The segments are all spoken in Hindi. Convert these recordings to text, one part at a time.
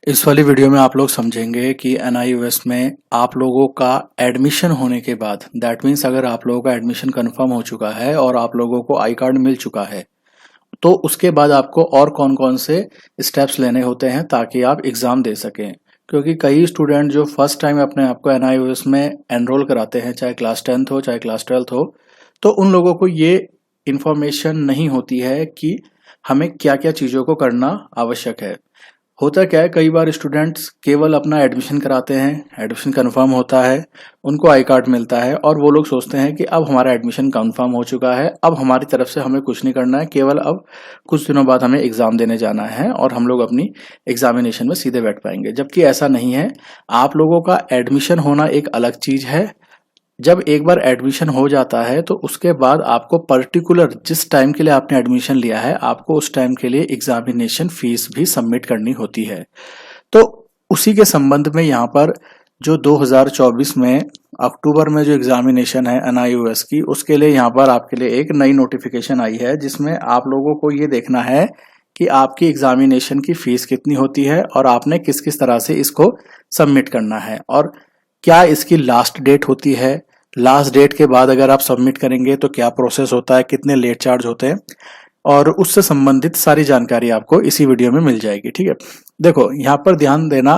इस वाली वीडियो में आप लोग समझेंगे कि एनआईयूएस में आप लोगों का एडमिशन होने के बाद दैट मीन्स अगर आप लोगों का एडमिशन कंफर्म हो चुका है और आप लोगों को आई कार्ड मिल चुका है तो उसके बाद आपको और कौन कौन से स्टेप्स लेने होते हैं ताकि आप एग्ज़ाम दे सकें। क्योंकि कई स्टूडेंट जो फर्स्ट टाइम अपने आप को एनआईयूएस में एनरोल कराते हैं, चाहे क्लास 10th हो चाहे क्लास 12th हो, तो उन लोगों को ये इन्फॉर्मेशन नहीं होती है कि हमें क्या क्या चीज़ों को करना आवश्यक है। होता क्या है, कई बार स्टूडेंट्स केवल अपना एडमिशन कराते हैं, एडमिशन कंफर्म होता है, उनको आई कार्ड मिलता है और वो लोग सोचते हैं कि अब हमारा एडमिशन कंफर्म हो चुका है, अब हमारी तरफ से हमें कुछ नहीं करना है, केवल अब कुछ दिनों बाद हमें एग्ज़ाम देने जाना है और हम लोग अपनी एग्जामिनेशन में सीधे बैठ पाएंगे। जबकि ऐसा नहीं है। आप लोगों का एडमिशन होना एक अलग चीज़ है। जब एक बार एडमिशन हो जाता है तो उसके बाद आपको पर्टिकुलर जिस टाइम के लिए आपने एडमिशन लिया है आपको उस टाइम के लिए एग्जामिनेशन फीस भी सबमिट करनी होती है। तो उसी के संबंध में यहाँ पर जो 2024 में अक्टूबर में जो एग्जामिनेशन है एनआईयूएस की, उसके लिए यहाँ पर आपके लिए एक नई नोटिफिकेशन आई है जिसमें आप लोगों को ये देखना है कि आपकी एग्जामिनेशन की फीस कितनी होती है और आपने किस किस तरह से इसको सबमिट करना है और क्या इसकी लास्ट डेट होती है। लास्ट डेट के बाद अगर आप सबमिट करेंगे तो क्या प्रोसेस होता है, कितने लेट चार्ज होते हैं और उससे संबंधित सारी जानकारी आपको इसी वीडियो में मिल जाएगी। ठीक है, देखो यहाँ पर ध्यान देना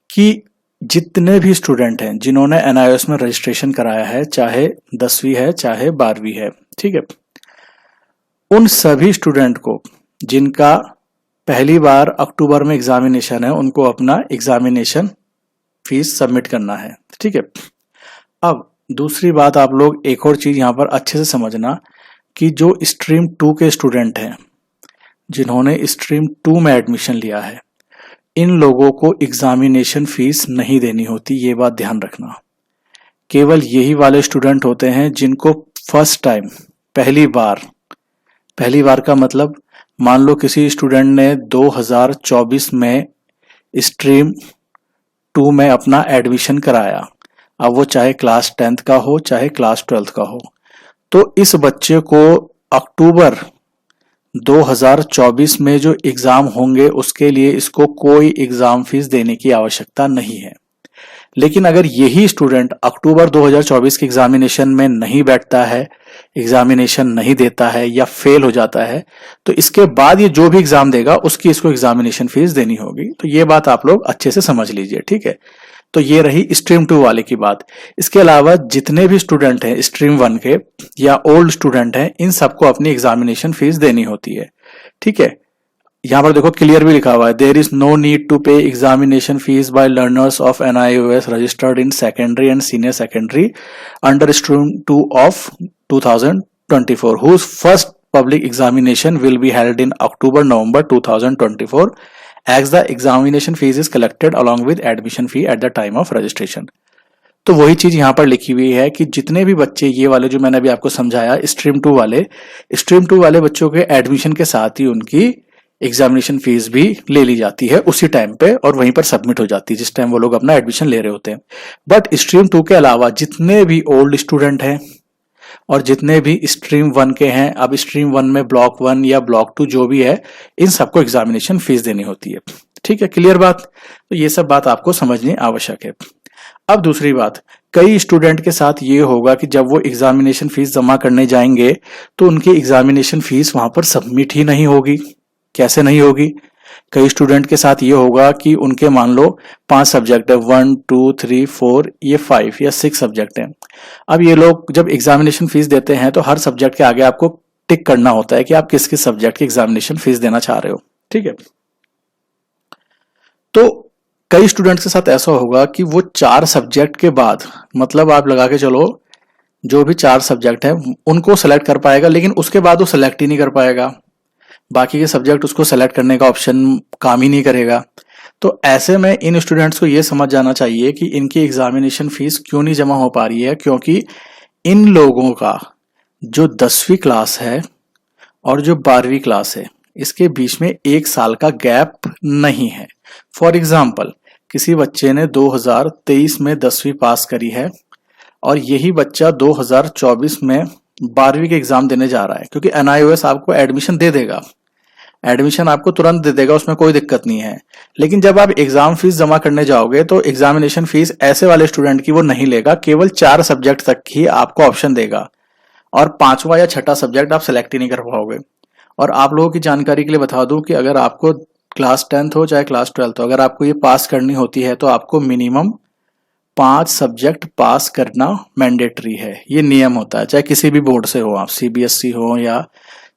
कि जितने भी स्टूडेंट हैं जिन्होंने एनआईओएस में रजिस्ट्रेशन कराया है, चाहे 10वीं है चाहे 12वीं है, ठीक है, उन सभी स्टूडेंट को जिनका पहली बार अक्टूबर में एग्जामिनेशन है उनको अपना एग्जामिनेशन फीस सबमिट करना है। ठीक है, अब दूसरी बात आप लोग एक और चीज यहाँ पर अच्छे से समझना कि जो स्ट्रीम 2 के स्टूडेंट हैं जिन्होंने स्ट्रीम 2 में एडमिशन लिया है, इन लोगों को एग्जामिनेशन फीस नहीं देनी होती, ये बात ध्यान रखना। केवल यही वाले स्टूडेंट होते हैं जिनको फर्स्ट टाइम पहली बार का मतलब मान लो किसी स्टूडेंट ने 2024 में स्ट्रीम 2 में अपना एडमिशन कराया, अब वो चाहे क्लास 10th का हो चाहे क्लास 12th का हो, तो इस बच्चे को अक्टूबर 2024 में जो एग्जाम होंगे उसके लिए इसको कोई एग्जाम फीस देने की आवश्यकता नहीं है। लेकिन अगर यही स्टूडेंट अक्टूबर 2024 के एग्जामिनेशन में नहीं बैठता है, एग्जामिनेशन नहीं देता है या फेल हो जाता है, तो इसके बाद ये जो भी एग्जाम देगा उसकी इसको एग्जामिनेशन फीस देनी होगी। तो ये बात आप लोग अच्छे से समझ लीजिए। ठीक है, तो ये रही स्ट्रीम 2 वाले की बात। इसके अलावा जितने भी स्टूडेंट हैं स्ट्रीम 1 के या ओल्ड स्टूडेंट हैं, इन सबको अपनी एग्जामिनेशन फीस देनी होती है। ठीक है, यहाँ पर देखो क्लियर भी लिखा हुआ है, there is no need to pay examination fee by learners of NIOS registered in secondary and senior secondary under stream 2 ऑफ 2024 whose first public examination will be held in October-November 2024 as the examination fees is collected along with admission fee at the time of registration। तो वही चीज यहाँ पर लिखी हुई है कि जितने भी बच्चे ये वाले जो मैंने अभी आपको समझाया स्ट्रीम 2 वाले बच्चों के एडमिशन के साथ ही उनकी एग्जामिनेशन फीस भी ले ली जाती है उसी टाइम पे और वहीं पर सबमिट हो जाती है जिस टाइम वो लोग अपना एडमिशन ले रहे होते हैं। बट स्ट्रीम 2 के अलावा जितने भी ओल्ड स्टूडेंट हैं और जितने भी स्ट्रीम 1 के हैं, अब स्ट्रीम 1 में ब्लॉक 1 या ब्लॉक 2 जो भी है, इन सबको एग्जामिनेशन फीस देनी होती है। ठीक है, क्लियर बात। तो ये सब बात आपको समझनी आवश्यक है। अब दूसरी बात, कई स्टूडेंट के साथ ये होगा कि जब वो एग्जामिनेशन फीस जमा करने जाएंगे तो उनकी एग्जामिनेशन फीस वहां पर सबमिट ही नहीं होगी। कैसे नहीं होगी? कई स्टूडेंट के साथ ये होगा कि उनके मान लो 5 सब्जेक्ट है, 1 2 3 4, ये 5 या 6 सब्जेक्ट हैं। अब ये लोग जब एग्जामिनेशन फीस देते हैं तो हर सब्जेक्ट के आगे आपको टिक करना होता है कि आप किस किस सब्जेक्ट की एग्जामिनेशन फीस देना चाह रहे हो। ठीक है, तो कई स्टूडेंट्स के साथ ऐसा होगा कि वो 4 सब्जेक्ट के बाद, मतलब आप लगा के चलो जो भी 4 सब्जेक्ट है उनको सेलेक्ट कर पाएगा, लेकिन उसके बाद वो सेलेक्ट ही नहीं कर पाएगा, बाकी के सब्जेक्ट उसको सेलेक्ट करने का ऑप्शन काम ही नहीं करेगा। तो ऐसे में इन स्टूडेंट्स को ये समझ जाना चाहिए कि इनकी एग्जामिनेशन फीस क्यों नहीं जमा हो पा रही है, क्योंकि इन लोगों का जो 10वीं क्लास है और जो 12वीं क्लास है इसके बीच में 1 साल का गैप नहीं है। फॉर एग्जाम्पल, किसी बच्चे ने 2023 में 10वीं पास करी है और यही बच्चा 2024 में 12वीं के एग्जाम देने जा रहा है, क्योंकि एनआईओएस आपको एडमिशन दे देगा। एडमिशन आपको तुरंत दे देगा, उसमें कोई दिक्कत नहीं है। लेकिन जब आप एग्जाम फीस जमा करने जाओगे तो एग्जामिनेशन फीस ऐसे वाले स्टूडेंट की वो नहीं लेगा, केवल 4 सब्जेक्ट तक ही आपको ऑप्शन देगा और 5वां या 6ठा सब्जेक्ट आप सेलेक्ट ही नहीं कर पाओगे। और आप लोगों की जानकारी के लिए बता दूं कि अगर आपको क्लास 10th हो चाहे क्लास 12th हो, अगर आपको ये पास करनी होती है तो आपको मिनिमम 5 सब्जेक्ट पास करना मैंडेटरी है। ये नियम होता है, चाहे किसी भी बोर्ड से हो, आप सीबीएसई हो या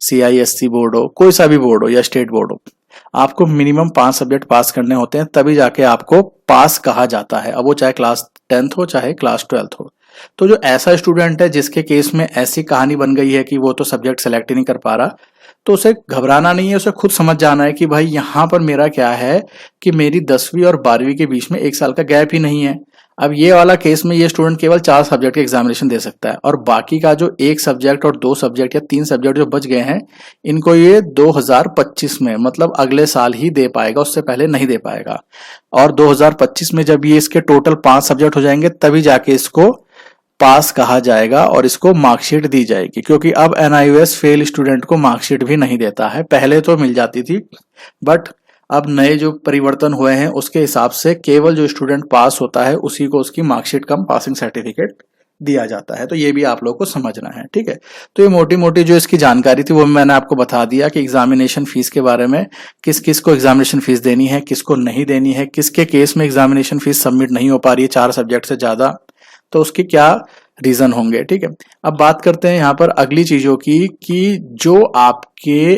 सीआईएससी बोर्ड हो, कोई सा भी बोर्ड हो या स्टेट बोर्ड हो, आपको मिनिमम 5 सब्जेक्ट पास करने होते हैं, तभी जाके आपको पास कहा जाता है। अब वो चाहे क्लास 10th हो चाहे क्लास 12th हो। तो जो ऐसा स्टूडेंट है जिसके केस में ऐसी कहानी बन गई है कि वो तो सब्जेक्ट सेलेक्ट ही नहीं कर पा रहा, तो उसे घबराना नहीं है, उसे खुद समझ जाना है कि भाई यहाँ पर मेरा क्या है कि मेरी 10वीं और 12वीं के बीच में 1 साल का गैप ही नहीं है। अब ये वाला केस में ये स्टूडेंट केवल 4 सब्जेक्ट के एग्जामिनेशन दे सकता है और बाकी का जो 1 सब्जेक्ट और 2 सब्जेक्ट या 3 सब्जेक्ट जो बच गए हैं, इनको ये 2025 में मतलब अगले साल ही दे पाएगा, उससे पहले नहीं दे पाएगा। और 2025 में जब ये इसके टोटल 5 सब्जेक्ट हो जाएंगे तभी जाके इसको पास कहा जाएगा और इसको मार्कशीट दी जाएगी, क्योंकि अब एनआईओएस फेल स्टूडेंट को मार्कशीट भी नहीं देता है। पहले तो मिल जाती थी, बट अब नए जो परिवर्तन हुए हैं उसके हिसाब से केवल जो स्टूडेंट पास होता है उसी को उसकी मार्कशीट कम पासिंग सर्टिफिकेट दिया जाता है। तो ये भी आप लोग को समझना है, ठीक है। तो ये मोटी मोटी जो इसकी जानकारी थी वो मैंने आपको बता दिया कि एग्जामिनेशन फीस के बारे में, किस किस को एग्जामिनेशन फीस देनी है, किसको नहीं देनी है, किसके केस में एग्जामिनेशन फीस सबमिट नहीं हो पा रही है 4 सब्जेक्ट से ज्यादा, तो उसके क्या रीजन होंगे, ठीक है। अब बात करते हैं यहाँ पर अगली चीजों की कि जो आपके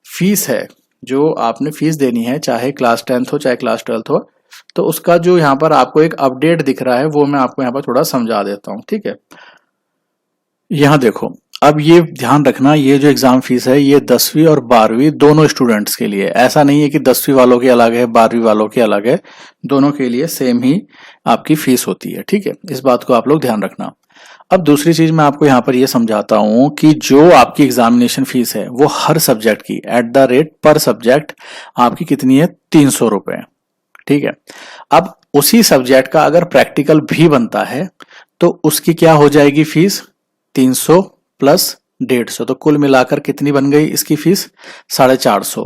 फीस है, जो आपने फीस देनी है, चाहे क्लास 10th हो चाहे क्लास 12th हो, तो उसका जो यहाँ पर आपको एक अपडेट दिख रहा है वो मैं आपको यहाँ पर थोड़ा समझा देता हूँ, ठीक है। यहाँ देखो, अब ये ध्यान रखना, ये जो एग्जाम फीस है ये 10वीं और 12वीं दोनों स्टूडेंट्स के लिए, ऐसा नहीं है कि 10वीं वालों की अलग है 12वीं वालों की अलग है, दोनों के लिए सेम ही आपकी फीस होती है, ठीक है। इस बात को आप लोग ध्यान रखना। अब दूसरी चीज मैं आपको यहाँ पर ये समझाता हूँ कि जो आपकी एग्जामिनेशन फीस है वो हर सब्जेक्ट की एट द रेट पर सब्जेक्ट आपकी कितनी है, 300 रुपए, ठीक है। अब उसी सब्जेक्ट का अगर प्रैक्टिकल भी बनता है तो उसकी क्या हो जाएगी फीस, 300 प्लस 150, तो कुल मिलाकर कितनी बन गई इसकी फीस, 450।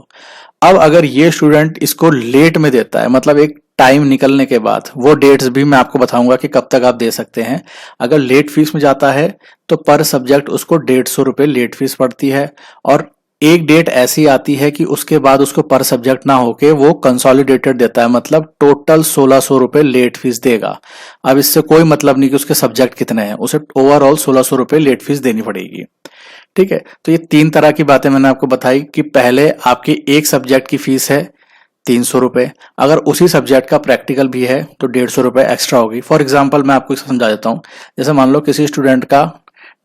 अब अगर ये स्टूडेंट इसको लेट में देता है, मतलब एक टाइम निकलने के बाद, वो डेट्स भी मैं आपको बताऊंगा कि कब तक आप दे सकते हैं। अगर लेट फीस में जाता है तो पर सब्जेक्ट उसको 150 रुपए लेट फीस पड़ती है, और एक डेट ऐसी आती है कि उसके बाद उसको पर सब्जेक्ट ना होके वो कंसोलिडेटेड देता है, मतलब टोटल 1600 रुपए लेट फीस देगा। अब इससे कोई मतलब नहीं कि उसके सब्जेक्ट कितने हैं, उसे ओवरऑल 1600 रुपए लेट फीस देनी पड़ेगी, ठीक है। तो ये 3 तरह की बातें मैंने आपको बताई कि पहले आपकी एक सब्जेक्ट की फीस है 300 रुपए, अगर उसी सब्जेक्ट का प्रैक्टिकल भी है तो 150 रुपए एक्स्ट्रा होगी। फॉर एग्जाम्पल मैं आपको समझा देता हूँ, जैसे मान लो किसी स्टूडेंट का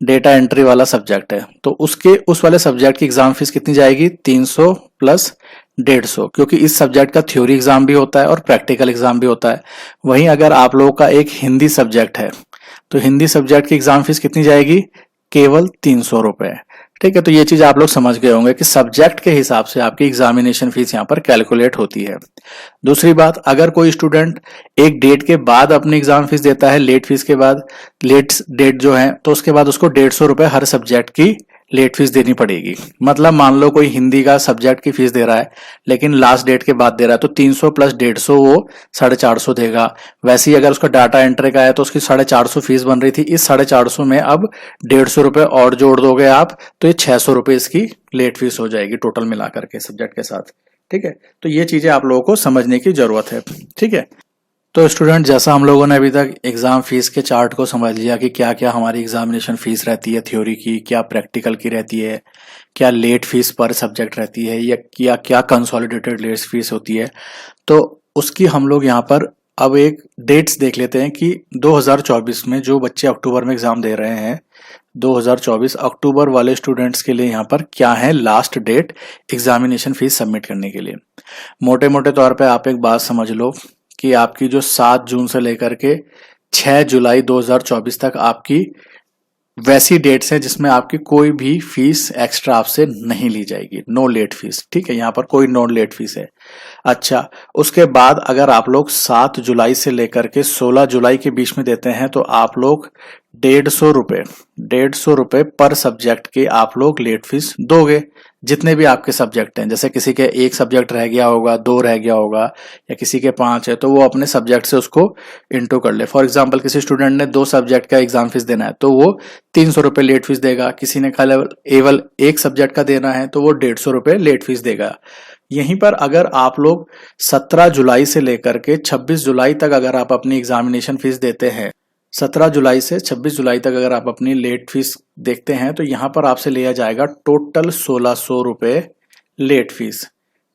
डेटा एंट्री वाला सब्जेक्ट है, तो उसके उस वाले सब्जेक्ट की एग्जाम फीस कितनी जाएगी, 300 प्लस 150, क्योंकि इस सब्जेक्ट का थ्योरी एग्जाम भी होता है और प्रैक्टिकल एग्जाम भी होता है। वहीं अगर आप लोगों का एक हिंदी सब्जेक्ट है तो हिंदी सब्जेक्ट की एग्जाम फीस कितनी जाएगी, केवल 300 रुपए, ठीक है। तो ये चीज आप लोग समझ गए होंगे कि सब्जेक्ट के हिसाब से आपकी एग्जामिनेशन फीस यहाँ पर कैलकुलेट होती है। दूसरी बात, अगर कोई स्टूडेंट एक डेट के बाद अपनी एग्जाम फीस देता है, लेट फीस के बाद, लेट डेट जो है, तो उसके बाद उसको 150 रुपए हर सब्जेक्ट की लेट फीस देनी पड़ेगी। मतलब मान लो कोई हिंदी का सब्जेक्ट की फीस दे रहा है लेकिन लास्ट डेट के बाद दे रहा है, तो 300 प्लस 150 वो 450 देगा। वैसे ही अगर उसका डाटा एंट्री का है तो उसकी 450 फीस बन रही थी, इस 450 में अब 150 रुपए और जोड़ दोगे आप, तो ये 600 रुपए इसकी लेट फीस हो जाएगी टोटल मिलाकर के सब्जेक्ट के साथ, ठीक है। तो ये चीजें आप लोगों को समझने की जरूरत है, ठीक है। तो स्टूडेंट, जैसा हम लोगों ने अभी तक एग्जाम फीस के चार्ट को समझ लिया कि क्या क्या हमारी एग्जामिनेशन फीस रहती है थ्योरी की, क्या प्रैक्टिकल की रहती है, क्या लेट फीस पर सब्जेक्ट रहती है, या क्या कंसोलिडेटेड लेट फीस होती है, तो उसकी हम लोग यहाँ पर अब एक डेट्स देख लेते हैं कि 2024 में जो बच्चे अक्टूबर में एग्जाम दे रहे हैं, 2024 अक्टूबर वाले स्टूडेंट्स के लिए यहाँ पर क्या है last date examination fees submit करने के लिए। मोटे मोटे तौर पे आप एक बात समझ लो कि आपकी जो 7 जून से लेकर के 6 जुलाई 2024 तक आपकी वैसी डेट्स हैं जिसमें आपकी कोई भी फीस एक्स्ट्रा आपसे नहीं ली जाएगी, नो लेट फीस, ठीक है। यहाँ पर कोई नो लेट फीस है। अच्छा, उसके बाद अगर आप लोग 7 जुलाई से लेकर के 16 जुलाई के बीच में देते हैं तो आप लोग 150 रुपये पर सब्जेक्ट के आप लोग लेट फीस दोगे। जितने भी आपके सब्जेक्ट हैं, जैसे किसी के एक सब्जेक्ट रह गया होगा, 2 रह गया होगा, या किसी के 5 है, तो वो अपने सब्जेक्ट से उसको इंटू कर ले। फॉर एग्जाम्पल किसी स्टूडेंट ने 2 सब्जेक्ट का एग्जाम फीस देना है तो वो 300 रुपये लेट फीस देगा। किसी ने केवल एक सब्जेक्ट का देना है तो वो 150 रुपये लेट फीस देगा। यहीं पर अगर आप लोग 17 जुलाई से लेकर के 26 जुलाई तक अगर आप अपनी एग्जामिनेशन फीस देते हैं, 17 जुलाई से 26 जुलाई तक अगर आप अपनी लेट फीस देखते हैं तो यहाँ पर आपसे लिया जाएगा टोटल 1600 रुपये लेट फीस।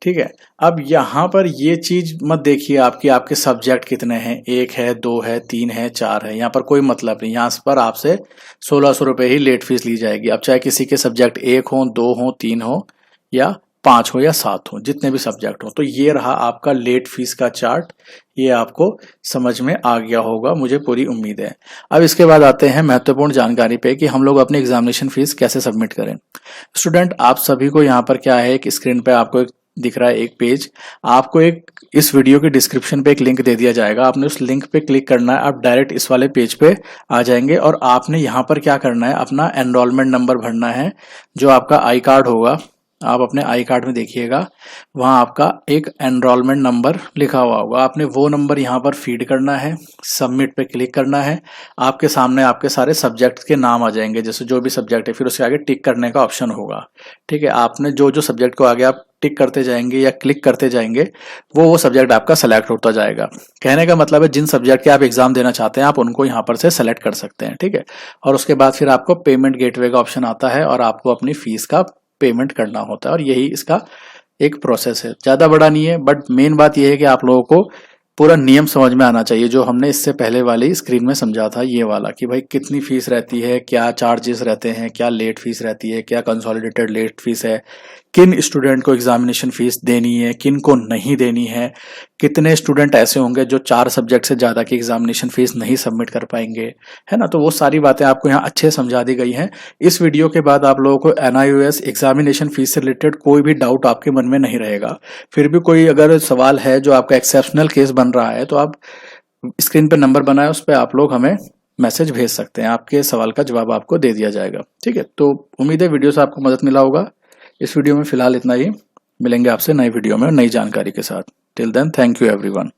ठीक है, अब यहाँ पर ये चीज मत देखिए आपकी आपके सब्जेक्ट कितने हैं, 1 है, 2 है, 3 है, 4 है, यहाँ पर कोई मतलब नहीं। यहाँ पर आपसे 1600 रुपये ही लेट फीस ली जाएगी। अब चाहे किसी के सब्जेक्ट 1 हो, 2 हो, 3 हो, या 5 हो या 7 हो, जितने भी सब्जेक्ट हो। तो ये रहा आपका लेट फीस का चार्ट। ये आपको समझ में आ गया होगा, मुझे पूरी उम्मीद है। अब इसके बाद आते हैं महत्वपूर्ण जानकारी पे कि हम लोग अपनी एग्जामिनेशन फीस कैसे सबमिट करें। स्टूडेंट, आप सभी को यहाँ पर क्या है, एक स्क्रीन पे आपको एक दिख रहा है एक पेज। आपको एक इस वीडियो के डिस्क्रिप्शन पे एक लिंक दे दिया जाएगा। आपने उस लिंक पे क्लिक करना है, आप डायरेक्ट इस वाले पेज पे आ जाएंगे और आपने यहाँ पर क्या करना है, अपना एनरोलमेंट नंबर भरना है। जो आपका आई कार्ड होगा, आप अपने आई कार्ड में देखिएगा, वहाँ आपका एक एनरोलमेंट नंबर लिखा हुआ होगा। आपने वो नंबर यहाँ पर फीड करना है, सबमिट पे क्लिक करना है। आपके सामने आपके सारे सब्जेक्ट के नाम आ जाएंगे, जैसे जो भी सब्जेक्ट है, फिर उसके आगे टिक करने का ऑप्शन होगा। ठीक है, आपने जो जो सब्जेक्ट को आगे आप टिक करते जाएंगे या क्लिक करते जाएंगे, वो सब्जेक्ट आपका सेलेक्ट होता जाएगा। कहने का मतलब है जिन सब्जेक्ट के आप एग्जाम देना चाहते हैं आप उनको यहाँ पर से सेलेक्ट कर सकते हैं। ठीक है, और उसके बाद फिर आपको पेमेंट गेटवे का ऑप्शन आता है और आपको अपनी फीस का पेमेंट करना होता है, और यही इसका एक प्रोसेस है। ज्यादा बड़ा नहीं है, बट मेन बात यह है कि आप लोगों को पूरा नियम समझ में आना चाहिए, जो हमने इससे पहले वाली स्क्रीन में समझा था, ये वाला, कि भाई कितनी फीस रहती है, क्या चार्जेस रहते हैं, क्या लेट फीस रहती है, क्या कंसोलिडेटेड लेट फीस है, किन स्टूडेंट को एग्जामिनेशन फीस देनी है, किन को नहीं देनी है, कितने स्टूडेंट ऐसे होंगे जो 4 सब्जेक्ट से ज्यादा की एग्जामिनेशन फीस नहीं सबमिट कर पाएंगे, है ना। तो वो सारी बातें आपको यहाँ अच्छे समझा दी गई हैं। इस वीडियो के बाद आप लोगों को NIOS एग्जामिनेशन फीस से रिलेटेड कोई भी डाउट आपके मन में नहीं रहेगा। फिर भी कोई अगर सवाल है जो आपका एक्सेप्शनल केस बन रहा है तो आप स्क्रीन पे नंबर बनाए, उस पर आप लोग हमें मैसेज भेज सकते हैं, आपके सवाल का जवाब आपको दे दिया जाएगा। ठीक है, तो उम्मीद है वीडियो से आपको मदद मिला होगा। इस वीडियो में फिलहाल इतना ही, मिलेंगे आपसे नई वीडियो में नई जानकारी के साथ। Till then, thank you everyone.